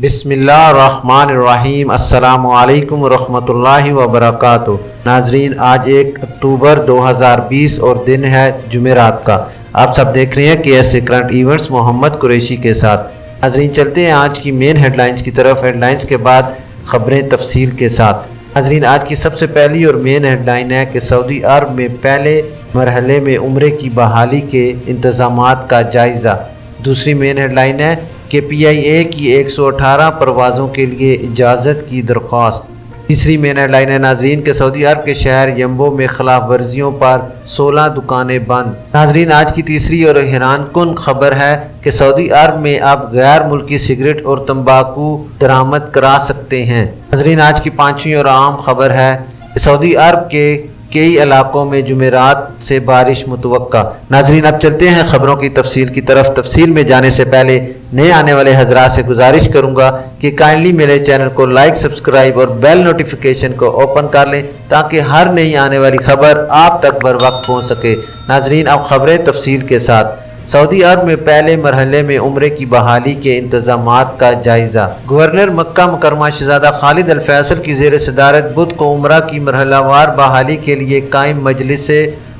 बिस्मिल्लाहिर्रहमानिर्रहीम। अस्सलामुअलैकुम रहमतुल्लाहि व बरकातुहू। नाजरीन, आज 1 अक्टूबर 2020 और दिन है जुमेरात का। आप सब देख रहे हैं KSA current events Mohammad Qureshi के साथ। नाजरीन, चलते हैं आज की मेन हेडलाइंस की तरफ। हेडलाइंस के बाद खबरें तफसील के साथ। नाजरीन, आज की सबसे पहली और मेन हेडलाइन है कि सऊदी अरब में पहले मरहले में उम्रे की बहाली के इंतज़ामात का जायज़ा। दूसरी मेन हेडलाइन है कि PIA की 118 परवाज़ों के लिए इजाज़त की दरख्वास्त। तीसरी मेन हेडलाइन है नाजरीन के सऊदी अरब के शहर यम्बो में खिलाफ वर्जियों पर 16 दुकानें बंद। नाजरीन, आज की तीसरी और हैरान कुन खबर है कि सऊदी अरब में अब गैर मुल्की सिगरेट और तंबाकू दरामद करा सकते हैं। नाजरीन, आज की पाँचवीं और आम खबर है कि सऊदी अरब के कई इलाकों में जुमेरात से बारिश मुतवक्का। नाजरीन, अब चलते हैं खबरों की तफसील की तरफ। तफसील में जाने से पहले नए आने वाले हजरात से गुजारिश करूंगा कि काइंडली मेरे चैनल को लाइक, सब्सक्राइब और बेल नोटिफिकेशन को ओपन कर लें ताकि हर नई आने वाली खबर आप तक बर वक्त पहुँच सके। नाजरीन, अब खबरें तफसील के साथ। सऊदी अरब में पहले मरहले में उम्रे की बहाली के इंतज़ामात का जायज़ा। गवर्नर मक्का मुकरमा शहज़ादा खालिद अल फैसल की ज़ेर सदारत बुध को उम्रा की मरहलावार बहाली के लिए कायम मजलिस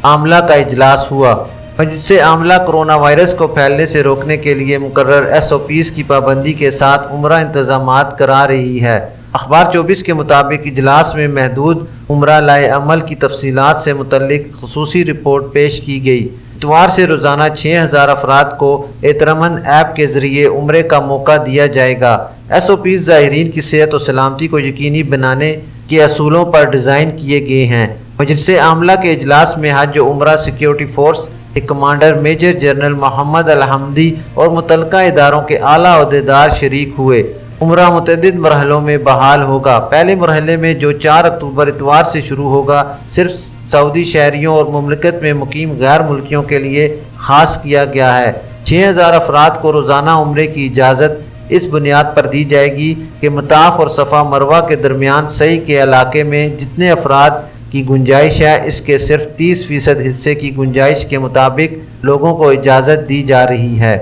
आमला का इजलास हुआ। मजलिस आमला कोरोना वायरस को फैलने से रोकने के लिए मुकर्रर SOPs की पाबंदी के साथ उम्रा इंतज़ामात करा रही है। अखबार 24 के मुताबिक इजलास में महदूद उम्रा लाए अमल की तफसीलात से मुतल्लिक खुसूसी रिपोर्ट पेश की गई। इतवार से रोज़ाना 6000 अफराद को एतरमन ऐप के ज़रिए उम्रे का मौका दिया जाएगा। SOPs ज़ाहिरीन की सेहत और सलामती को यकीनी बनाने के असूलों पर डिज़ाइन किए गए हैं। मजलिस आमला के इजलास में हज और उम्रा सिक्योरिटी फोर्स के कमांडर मेजर जनरल मोहम्मद अल हमदी और मुतल्लिका इदारों के आला अहदेदार शरीक हुए। उम्रा मुतअद्दिद मरहलों में बहाल होगा। पहले मरहले में जो 4 अक्टूबर इतवार से शुरू होगा, सिर्फ सऊदी शहरियों और मुमलिकत में मुकीम गैर मुल्कियों के लिए ख़ास किया गया है। 6000 अफराद को रोज़ाना उम्रे की इजाज़त इस बुनियाद पर दी जाएगी कि मताफ़ और सफ़ा मरवा के दरमियान सही के इलाके में जितने अफराद की गुंजाइश है, इसके सिर्फ 30% हिस्से की गुंजाइश के मुताबिक लोगों को इजाज़त दी जा रही है।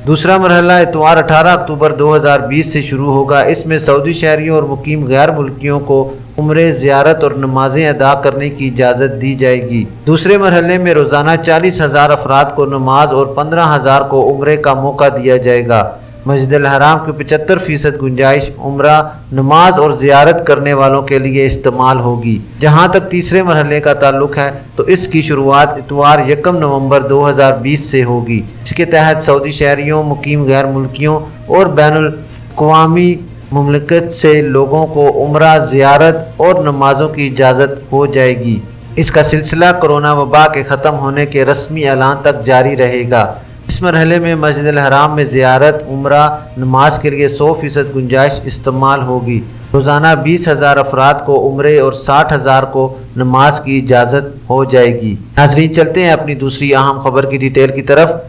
दूसरा मरहला इतवार 18 अक्टूबर 2020 से शुरू होगा। इसमें सऊदी शहरियों और मुकीम गैर मुल्कियों को उम्रे, ज़ियारत और नमाजें अदा करने की इजाज़त दी जाएगी। दूसरे मरहले में रोज़ाना 40,000 अफराद को नमाज और 15,000 को उम्रे का मौका दिया जाएगा। मस्जिद हराम की 75% गुंजाइश उम्रा, नमाज और ज़ियारत करने वालों के लिए इस्तेमाल होगी। जहाँ तक तीसरे मरहले का ताल्लुक़ है तो इसकी शुरुआत इतवार 1 नवंबर 2020 से होगी। इसके तहत सऊदी शहरियों, मुकीम गैर मुल्कियों और बैनुल अक़वामी मुमलिकत से लोगों को उम्रा, ज़ियारत और नमाज़ों की इजाज़त हो जाएगी। इसका सिलसिला कोरोना वबा के ख़त्म होने के रस्मी ऐलान तक जारी रहेगा। इस मरहले में मस्जिद हराम में ज़ियारत, उम्रा, नमाज के लिए 100% गुंजाइश इस्तेमाल होगी। रोज़ाना 20,000 अफराद को उम्रे और 60,000 को नमाज की इजाज़त हो जाएगी। नाज़रीन, चलते हैं अपनी दूसरी अहम खबर की डिटेल की तरफ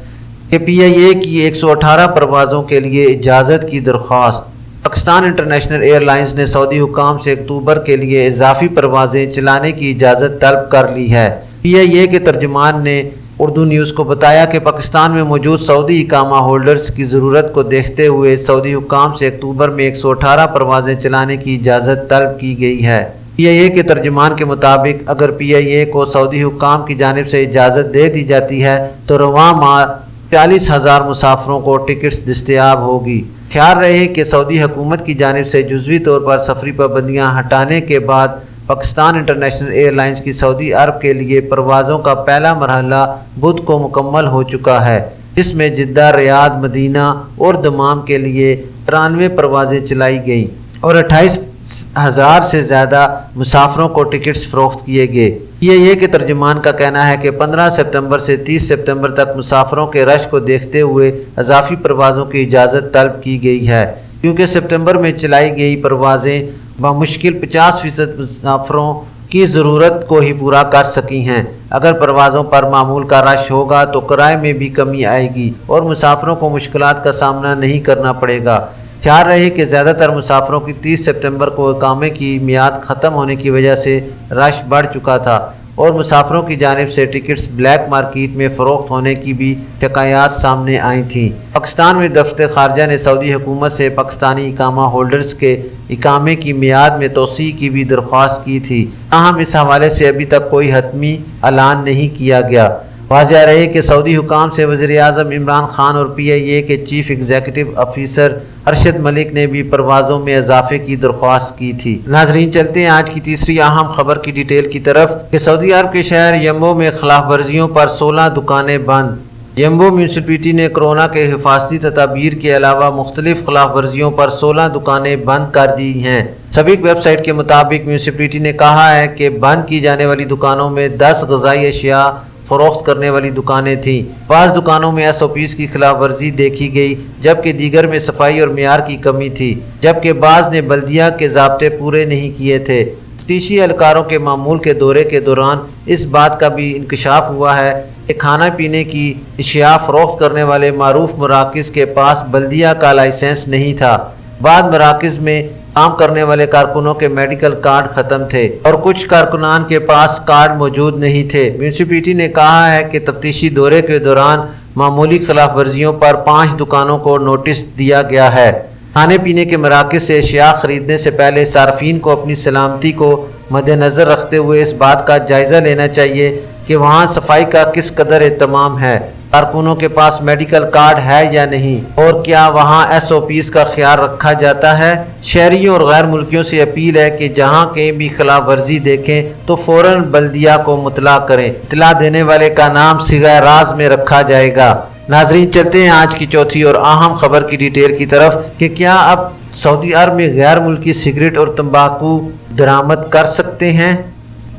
कि PIA की 118 परवाज़ों के लिए इजाज़त की दरख्वास्त। पाकिस्तान इंटरनेशनल एयरलाइंस ने सऊदी हुकाम से अक्टूबर के लिए इजाफी परवाज़ें चलाने की इजाज़त तलब कर ली है। PIA के तर्जुमान ने उर्दू न्यूज़ को बताया कि पाकिस्तान में मौजूद सऊदी इकामा होल्डर्स की ज़रूरत को देखते हुए सऊदी हुकाम से अक्टूबर में 118 परवाज़ें चलाने की इजाज़त तलब की गई है। PIA के तर्जुमान के मुताबिक अगर PIA को सऊदी हुकाम की जानिब से इजाज़त दे दी जाती है तो रवां माह 40,000 मुसाफरों को टिकट्स दस्तयाब होगी। ख्याल रहे कि सऊदी हुकूमत की जानिब से जुज़वी तौर पर सफरी पाबंदियाँ हटाने के बाद पाकिस्तान इंटरनेशनल एयरलाइंस की सऊदी अरब के लिए परवाज़ों का पहला मरहला बुध को मुकम्मल हो चुका है, जिसमें जिद्दा, रियाद, मदीना और दमाम के लिए 93 परवाज़ें चलाई गईं और 28,000 से ज़्यादा मुसाफरों को टिकट्स फ़रोख्त किए गए। PIA के तर्जुमान का कहना है कि 15 सितंबर से 30 सितंबर तक मुसाफरों के रश को देखते हुए इजाफी परवाज़ों की इजाज़त तलब की गई है, क्योंकि सितंबर में चलाई गई परवाज़ें बामुश्किल 50% मुसाफरों की ज़रूरत को ही पूरा कर सकी हैं। अगर परवाज़ों पर मामूल का रश होगा तो किराए में भी कमी आएगी और मुसाफरों को मुश्किलात का सामना नहीं करना पड़ेगा। ख्याल रहे कि ज़्यादातर मुसाफरों की 30 सितंबर को इकामे की मियाद ख़त्म होने की वजह से रश बढ़ चुका था اور مسافروں کی جانب سے ٹکٹس بلیک مارکیٹ میں فروخت ہونے کی بھی شکایات سامنے آئی تھیں۔ پاکستان میں دفتر خارجہ نے سعودی حکومت سے پاکستانی اقامہ ہولڈرز کے اقامے کی میعاد میں توسیع کی بھی درخواست کی تھی، تاہم اس حوالے سے ابھی تک کوئی حتمی اعلان نہیں کیا گیا۔ واضح رہے کہ سعودی حکام سے وزیر اعظم عمران خان اور PIA کے chief executive officer Arshad Malik نے بھی پروازوں میں اضافے کی درخواست کی تھی۔ ناظرین، چلتے ہیں آج کی تیسری اہم خبر کی ڈیٹیل کی طرف کہ سعودی عرب کے شہر یمبو میں خلاف ورزیوں پر 16 دکانیں بند۔ یمبو میونسپلٹی نے کورونا کے حفاظتی تدابیر کے علاوہ مختلف خلاف ورزیوں پر 16 دکانیں بند کر دی ہیں۔ سابق ویب سائٹ کے مطابق میونسپلٹی نے کہا ہے کہ بند کی جانے والی دکانوں میں 10 غذائی اشیاء فروخت کرنے والی دکانیں تھیں۔ بعض دکانوں میں SOPs کی خلاف ورزی دیکھی گئی، جبکہ دیگر میں صفائی اور معیار کی کمی تھی، جبکہ بعض نے بلدیہ کے ضابطے پورے نہیں کیے تھے۔ تفتیشی اہلکاروں کے معمول کے دورے کے دوران اس بات کا بھی انکشاف ہوا ہے کہ کھانا پینے کی اشیاء فروخت کرنے والے معروف مراکز کے پاس بلدیہ کا لائسنس نہیں تھا۔ بعض مراکز میں کام کرنے والے کارکنوں کے میڈیکل کارڈ ختم تھے اور کچھ کارکنان کے پاس کارڈ موجود نہیں تھے۔ میونسپلٹی نے کہا ہے کہ تفتیشی دورے کے دوران معمولی خلاف ورزیوں پر 5 دکانوں کو نوٹس دیا گیا ہے۔ کھانے پینے کے مراکز سے اشیاء خریدنے سے پہلے صارفین کو اپنی سلامتی کو مد نظر رکھتے ہوئے اس بات کا جائزہ لینا چاہیے کہ وہاں صفائی کا کس قدر اہتمام ہے، کارکنوں کے پاس میڈیکل کارڈ ہے یا نہیں، اور کیا وہاں SOPs کا خیال رکھا جاتا ہے۔ شہریوں اور غیر ملکیوں سے اپیل ہے کہ جہاں کہیں بھی خلاف ورزی دیکھیں تو فوراً بلدیہ کو مطلع کریں۔ اطلاع دینے والے کا نام صیغہ راز میں رکھا جائے گا۔ ناظرین، چلتے ہیں آج کی چوتھی اور اہم خبر کی ڈیٹیل کی طرف کہ کیا اب سعودی عرب میں غیر ملکی سگریٹ اور تمباکو درآمد کر سکتے ہیں۔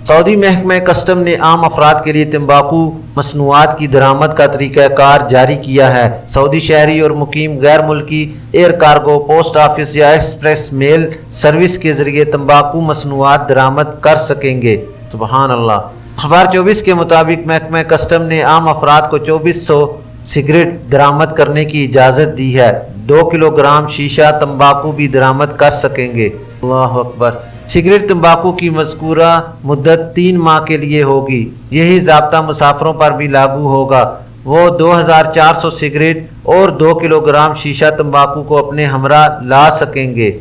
سعودی محکمہ کسٹم نے عام افراد کے لیے تمباکو مصنوعات کی درآمد کا طریقہ کار جاری کیا ہے۔ سعودی شہری اور مقیم غیر ملکی ایئر کارگو، پوسٹ آفس یا ایکسپریس میل سروس کے ذریعے تمباکو مصنوعات درآمد کر سکیں گے۔ سبحان اللہ۔ اخبار 24 کے مطابق محکمہ کسٹم نے عام افراد کو 2400 سگریٹ درآمد کرنے کی اجازت دی ہے۔ 2 کلو گرام شیشہ تمباکو بھی درآمد کر سکیں گے۔ اللہ اکبر۔ سگریٹ تمباکو کی مذکورہ مدت 3 ماہ کے لیے ہوگی۔ یہی ضابطہ مسافروں پر بھی لاگو ہوگا۔ وہ 2400 سگریٹ اور 2 کلو گرام شیشہ تمباکو کو اپنے ہمراہ لا سکیں گے۔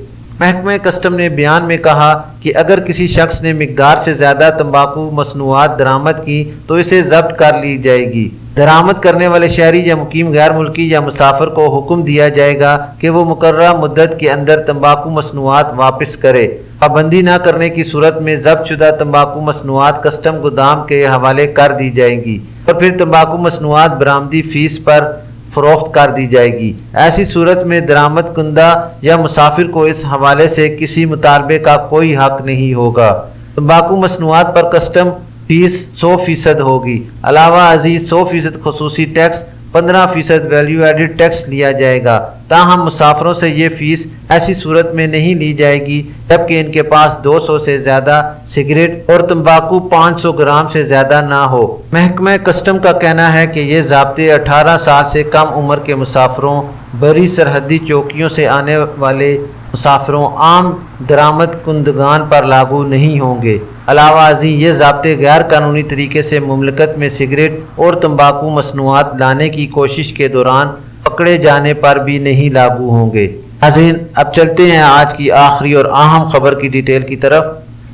محکمہ کسٹم نے بیان میں کہا کہ اگر کسی شخص نے مقدار سے زیادہ تمباکو مصنوعات درآمد کی تو اسے ضبط کر لی جائے گی۔ درآمد کرنے والے شہری یا مقیم غیر ملکی یا مسافر کو حکم دیا جائے گا کہ وہ مقررہ مدت کے اندر تمباکو مصنوعات واپس کرے۔ پابندی نہ کرنے کی صورت میں ضبط شدہ تمباکو مصنوعات کسٹم گودام کے حوالے کر دی جائیں گی اور پھر تمباکو مصنوعات برآمدی فیس پر فروخت کر دی جائے گی۔ ایسی صورت میں درآمد کنندہ یا مسافر کو اس حوالے سے کسی مطالبے کا کوئی حق نہیں ہوگا۔ تمباکو مصنوعات پر کسٹم فیس 100% ہوگی۔ علاوہ ازیں 100% خصوصی ٹیکس، 15% ویلیو ایڈڈ ٹیکس لیا جائے گا۔ تاہم مسافروں سے یہ فیس ایسی صورت میں نہیں لی جائے گی جبکہ ان کے پاس 200 سے زیادہ سگریٹ اور تمباکو 500 گرام سے زیادہ نہ ہو۔ محکمہ کسٹم کا کہنا ہے کہ یہ ضابطے 18 سال سے کم عمر کے مسافروں، بری سرحدی چوکیوں سے آنے والے مسافروں، عام درآمد کنندگان پر لاگو نہیں ہوں گے۔ علاوہ ازیں یہ ضابطے غیر قانونی طریقے سے مملکت میں سگریٹ اور تمباکو مصنوعات لانے کی کوشش کے دوران پکڑے جانے پر بھی نہیں لاگو ہوں گے۔ ناظرین، اب چلتے ہیں آج کی آخری اور اہم خبر کی ڈیٹیل کی طرف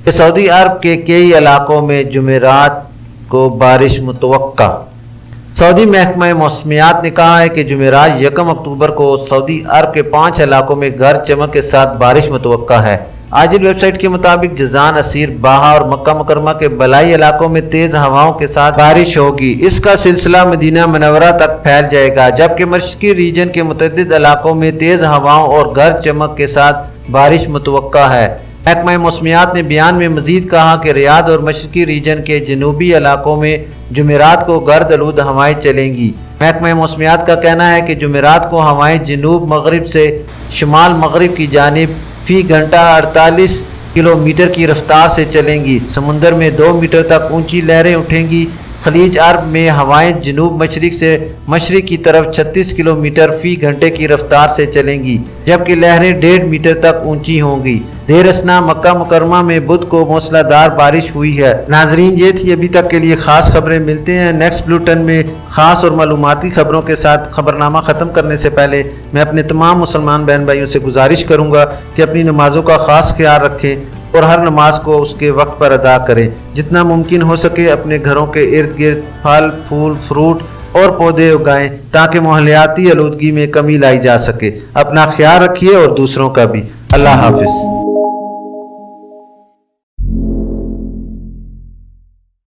کہ سعودی عرب کے کئی علاقوں میں جمعرات کو بارش متوقع۔ سعودی محکمہ موسمیات نے کہا ہے کہ جمعرات 1 اکتوبر کو سعودی عرب کے 5 علاقوں میں گرج چمک کے ساتھ بارش متوقع ہے۔ عاجل ویب سائٹ کے مطابق جازان، عسیر، باہا اور مکہ مکرمہ کے بلائی علاقوں میں تیز ہواؤں کے ساتھ بارش ہوگی۔ اس کا سلسلہ مدینہ منورہ تک پھیل جائے گا، جبکہ مشرقی ریجن کے متعدد علاقوں میں تیز ہواؤں اور گرج چمک کے ساتھ بارش متوقع ہے۔ محکمہ موسمیات نے بیان میں مزید کہا کہ ریاض اور مشرقی ریجن کے جنوبی علاقوں میں جمعرات کو گرد آلود ہوائیں چلیں گی۔ محکمہ موسمیات کا کہنا ہے کہ جمعرات کو ہوائیں جنوب مغرب سے شمال مغرب کی جانب فی گھنٹہ 48 کلومیٹر کی رفتار سے چلیں گی۔ سمندر میں 2 میٹر تک اونچی لہریں اٹھیں گی۔ خلیج عرب میں ہوائیں جنوب مشرق سے مشرق کی طرف 36 کلومیٹر فی گھنٹے کی رفتار سے چلیں گی، جبکہ لہریں 1.5 میٹر تک اونچی ہوں گی۔ देर असना मक्का मुकरमा में बुध को मूसलाधार बारिश हुई है। नाजरीन, ये थी अभी तक के लिए खास खबरें। मिलते हैं नेक्स्ट बुलेटिन में खास और मालूमाती खबरों के साथ। खबरनामा ख़त्म करने से पहले मैं अपने तमाम मुसलमान बहन भाइयों से गुजारिश करूँगा कि अपनी नमाज़ों का ख़ास ख्याल रखें और हर नमाज को उसके वक्त पर अदा करें। जितना मुमकिन हो सके अपने घरों के इर्द गिर्द फल फूल फ्रूट और पौधे उगाएं ताकि माहौलियाती आलूदगी में कमी लाई जा सके। अपना ख्याल रखिए और दूसरों का भी। अल्लाह हाफिज़।